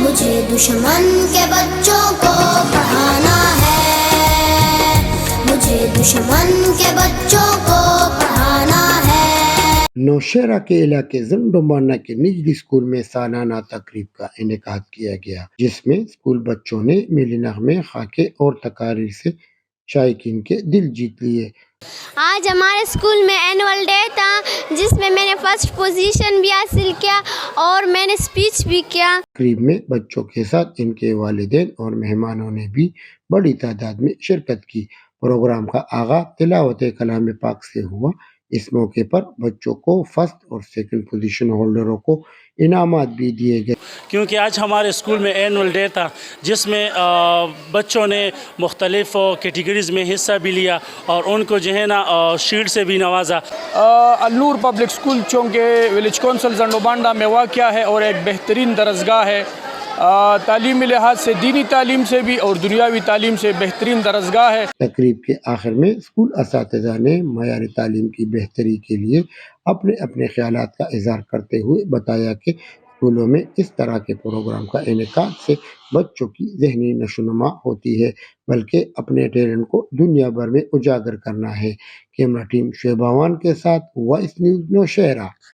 مجھے دشمن کے بچوں کو پڑھانا ہے، مجھے دشمن کے بچوں کو پڑھانا ہے۔ نوشہرہ کے علاقے زنڈومانہ کے نجلی اسکول میں سالانہ تقریب کا انعقاد کیا گیا، جس میں اسکول بچوں نے ملی نغمے، خاکے اور تقاریر سے شائقین کے دل جیت لیے۔ آج ہمارے اسکول میں اینول ڈے تھا، جس میں میں نے فرسٹ پوزیشن بھی حاصل کیا اور میں نے اسپیچ بھی کیا۔ تقریب میں بچوں کے ساتھ ان کے والدین اور مہمانوں نے بھی بڑی تعداد میں شرکت کی۔ پروگرام کا آغاز تلاوت کلام پاک سے ہوا۔ اس موقع پر بچوں کو فرسٹ اور سیکنڈ پوزیشن ہولڈروں کو انعامات بھی دیے گئے۔ کیونکہ آج ہمارے اسکول میں اینول ڈے تھا، جس میں بچوں نے مختلف کیٹیگریز میں حصہ بھی لیا اور ان کو جو ہے نا شیلڈ سے بھی نوازا۔ النور پبلک اسکول چونکہ ولیج کونسل زنڈوبانڈہ میں واقع ہے اور ایک بہترین درسگاہ ہے، تعلیمی لحاظ سے، دینی تعلیم سے بھی اور دنیاوی تعلیم سے بہترین درسگاہ ہے۔ تقریب کے آخر میں اسکول اساتذہ نے معیار تعلیم کی بہتری کے لیے اپنے اپنے خیالات کا اظہار کرتے ہوئے بتایا کہ اسکولوں میں اس طرح کے پروگرام کا انعقاد سے بچوں کی ذہنی نشوونما ہوتی ہے، بلکہ اپنے ٹیلنٹ کو دنیا بھر میں اجاگر کرنا ہے۔ کیمرہ ٹیم شعیب اعوان کے ساتھ وائس نیوز نوشہرہ۔